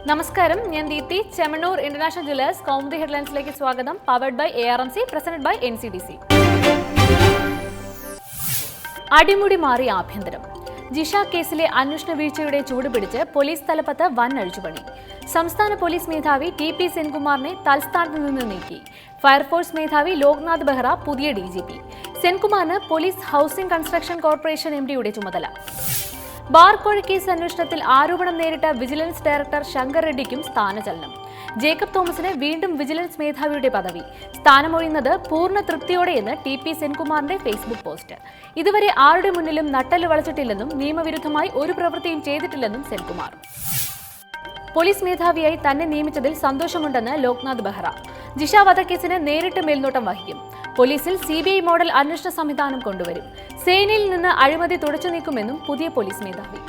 നമസ്കാരം, ഞാൻ Deepthi. Chemmanur international jewellers Kaumudi ഹെഡ്ലൈൻസിലേക്ക് സ്വാഗതം. Powered by ARMC, presented by NCDC. അടിമുടി മാറി ആഭ്യന്തരം. ജിഷ കേസിലെ അന്വേഷണ വീഴ്ചയുടെ ചൂടുപിടിച്ച് പോലീസ് തലപ്പത്ത് വൻ അഴിച്ചുപണി. സംസ്ഥാന പോലീസ് മേധാവി TP സെൻകുമാറിനെ തൽസ്ഥാനത്ത് നിന്ന് നീക്കി. ഫയർഫോഴ്സ് മേധാവി ലോക്നാഥ് ബെഹ്റ പുതിയ DGP. സെൻകുമാറിന് പോലീസ് ഹൌസിംഗ് കൺസ്ട്രക്ഷൻ കോർപ്പറേഷൻ MDയുടെ ചുമതല. ബാർ കൊഴക്കേസ് അന്വേഷണത്തിൽ ആരോപണം നേരിട്ട വിജിലൻസ് ഡയറക്ടർ ശങ്കർ റെഡ്ഡിക്കും സ്ഥാനചലനം. ജേക്കബ് തോമസിന് വീണ്ടും വിജിലൻസ് മേധാവിയുടെ പദവി. സ്ഥാനമൊഴിയുന്നത് പൂർണ്ണ തൃപ്തിയോടെയെന്ന് TP സെൻകുമാറിന്റെ ഫേസ്ബുക്ക് പോസ്റ്റ്. ഇതുവരെ ആരുടെ മുന്നിലും നട്ടല് വളച്ചിട്ടില്ലെന്നും നിയമവിരുദ്ധമായി ഒരു പ്രവൃത്തിയും ചെയ്തിട്ടില്ലെന്നും സെൻകുമാർ. പോലീസ് മേധാവിയായി തന്നെ നിയമിച്ചതിൽ സന്തോഷമുണ്ടെന്ന് ലോക്നാഥ് ബെഹ്റ. ജിഷ വധക്കേസിന് നേരിട്ട് മേൽനോട്ടം വഹിക്കും. പോലീസിൽ CBI മോഡൽ അന്വേഷണ സംവിധാനം കൊണ്ടുവരും. സേനയിൽ നിന്ന് അഴിമതി തുടച്ചു നീക്കുമെന്നും പുതിയ പോലീസ് മേധാവി.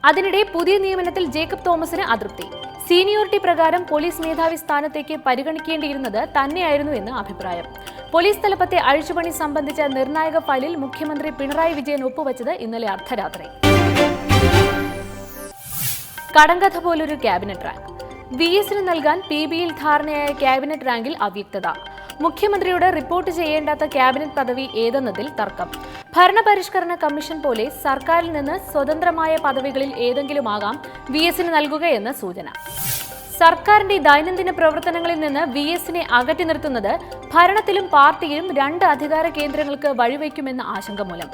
അതിനിടെ പുതിയ നിയമനത്തിൽ ജേക്കബ് തോമസിന് അതൃപ്തി. സീനിയോറിറ്റി പ്രകാരം പോലീസ് മേധാവി സ്ഥാനത്തേക്ക് പരിഗണിക്കേണ്ടിയിരുന്നത് തന്നെയായിരുന്നു എന്ന് അഭിപ്രായം. പോലീസ് തലപ്പത്തെ അഴിച്ചുപണി സംബന്ധിച്ച നിർണായക ഫയലിൽ മുഖ്യമന്ത്രി പിണറായി വിജയൻ ഒപ്പുവച്ചത് ഇന്നലെ അർദ്ധരാത്രി. കടങ്കഥ പോലൊരു ക്യാബിനറ്റ് റാങ്ക്. VSന് നൽകാൻ PBയിൽ ധാരണയായ ക്യാബിനറ്റ് റാങ്കിൽ അവ്യക്തത. മുഖ്യമന്ത്രിയോട് റിപ്പോർട്ട് ചെയ്യേണ്ടാത്ത ക്യാബിനറ്റ് പദവി ഏതെന്നതിൽ തർക്കം. ഭരണപരിഷ്കരണ കമ്മീഷൻ പോലെ സർക്കാരിൽ നിന്ന് സ്വതന്ത്രമായ പദവികളിൽ ഏതെങ്കിലുമാകാം VSന് നൽകുകയെന്ന് സൂചന. സർക്കാരിന്റെ ദൈനംദിന പ്രവർത്തനങ്ങളിൽ നിന്ന് VSനെ അകറ്റി നിർത്തുന്നത് ഭരണത്തിലും പാർട്ടിയിലും രണ്ട് അധികാര കേന്ദ്രങ്ങൾക്ക് വഴിവെക്കുമെന്ന ആശങ്ക മൂലം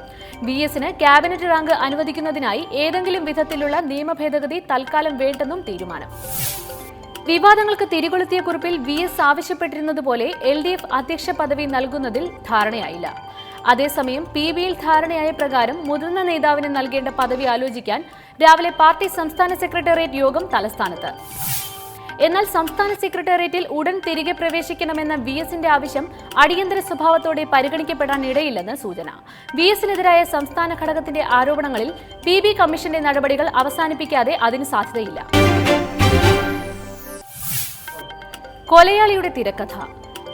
VSന് ക്യാബിനറ്റ് റാങ്ക് അനുവദിക്കുന്നതിനായി ഏതെങ്കിലും വിധത്തിലുള്ള നിയമ ഭേദഗതി തൽക്കാലം വേണ്ടെന്നും തീരുമാനം. വിവാദങ്ങൾക്ക് തിരികൊളുത്തിയ കുറിപ്പിൽ VS ആവശ്യപ്പെട്ടിരുന്നതുപോലെ LDF അധ്യക്ഷ പദവി നൽകുന്നതിൽ ധാരണയായില്ല. അതേസമയം PBയിൽ ധാരണയായ പ്രകാരം മുതിർന്ന നേതാവിന് നൽകേണ്ട പദവി ആലോചിക്കാൻ രാവിലെ പാർട്ടി സംസ്ഥാന സെക്രട്ടേറിയറ്റ് യോഗം തലസ്ഥാനത്ത്. എന്നാൽ സംസ്ഥാന സെക്രട്ടേറിയറ്റിൽ ഉടൻ തിരികെ പ്രവേശിക്കണമെന്ന VSന്റെ ആവശ്യം അടിയന്തര സ്വഭാവത്തോടെ പരിഗണിക്കപ്പെടാൻ ഇടയില്ലെന്ന് സൂചന. VSനെതിരായ സംസ്ഥാന ഘടകത്തിന്റെ ആരോപണങ്ങളിൽ PB കമ്മീഷന്റെ നടപടികൾ അവസാനിപ്പിക്കാതെ അതിന് സാധ്യതയില്ല. കൊലയാളിയുടെ തിരക്കഥ.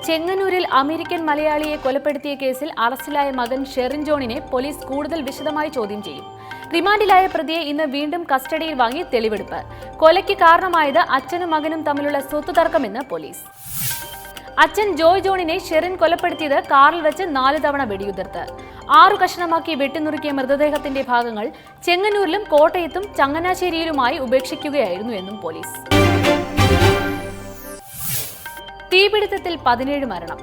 ചെങ്ങന്നൂരിൽ അമേരിക്കൻ മലയാളിയെ കൊലപ്പെടുത്തിയ കേസിൽ അറസ്റ്റിലായ മകൻ ഷെറിൻ ജോണിനെ പോലീസ് കൂടുതൽ വിശദമായി ചോദ്യം ചെയ്യും. റിമാൻഡിലായ പ്രതിയെ ഇന്ന് വീണ്ടും കസ്റ്റഡിയിൽ വാങ്ങി തെളിവെടുപ്പ്. കൊലയ്ക്ക് കാരണമായത് അച്ഛനും മകനും തമ്മിലുള്ള സ്വത്ത് തർക്കമെന്ന് പോലീസ്. അച്ഛൻ ജോയ് ജോണിനെ ഷെറിൻ കൊലപ്പെടുത്തിയത് കാറിൽ വെച്ച് 4 തവണ വെടിയുതിർത്ത് 6 കഷണമാക്കി വെട്ടിനുറുക്കിയ മൃതദേഹത്തിന്റെ ഭാഗങ്ങൾ ചെങ്ങന്നൂരിലും കോട്ടയത്തും ചങ്ങനാശ്ശേരിയിലുമായി ഉപേക്ഷിക്കുകയായിരുന്നു എന്നും പോലീസ്. തീപിടുത്തത്തിൽ 17 മരണം.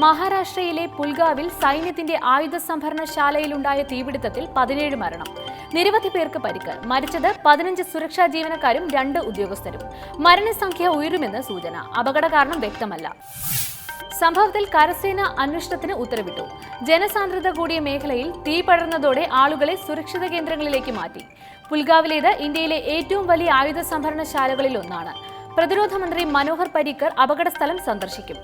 മഹാരാഷ്ട്രയിലെ പുൽഗാവിൽ സൈന്യത്തിന്റെ ആയുധ സംഭരണശാലയിലുണ്ടായ തീപിടുത്തത്തിൽ 17 മരണം. നിരവധി പേർക്ക് പരിക്ക്. മരിച്ചത് 15 സുരക്ഷാ ജീവനക്കാരും 2 ഉദ്യോഗസ്ഥരും. മരണസംഖ്യ ഉയരുമെന്ന് സൂചന. അപകട കാരണം വ്യക്തമല്ല. സംഭവത്തിൽ കരസേന അന്വേഷണത്തിന് ഉത്തരവിട്ടു. ജനസാന്ദ്രത കൂടിയ മേഖലയിൽ തീ പടർന്നതോടെ ആളുകളെ സുരക്ഷിത കേന്ദ്രങ്ങളിലേക്ക് മാറ്റി. പുൽഗാവിലേത് ഇന്ത്യയിലെ ഏറ്റവും വലിയ ആയുധ സംഭരണശാലകളിൽ ഒന്നാണ്. പ്രതിരോധ മന്ത്രി മനോഹർ പരീക്കർ അപകടസ്ഥലം സന്ദർശിക്കും.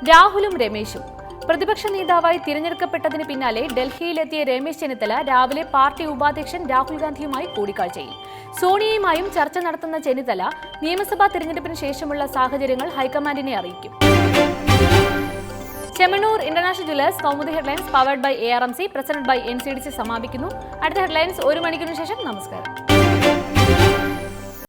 രാഹുലും രമേശും. പ്രതിപക്ഷ നേതാവായി തിരഞ്ഞെടുക്കപ്പെട്ടതിന് പിന്നാലെ ഡൽഹിയിലെത്തിയ രമേശ് ചെന്നിത്തല രാവിലെ പാർട്ടി ഉപാധ്യക്ഷൻ രാഹുൽ ഗാന്ധിയുമായി കൂടിക്കാഴ്ചയിൽ. സോണിയയുമായും ചർച്ച നടത്തുന്ന ചെന്നിത്തല നിയമസഭാ തിരഞ്ഞെടുപ്പിന് ശേഷമുള്ള സാഹചര്യങ്ങൾ ഹൈക്കമാൻഡിനെ അറിയിക്കും. Chemmanur international jewellers Kaumudi headlines powered by ARMC, presented by NCDC സമാപിക്കുന്നു. അടുത്ത ഹെഡ്ലൈൻസ് 1 മണിക്കൂറിന് ശേഷം. നമസ്കാരം.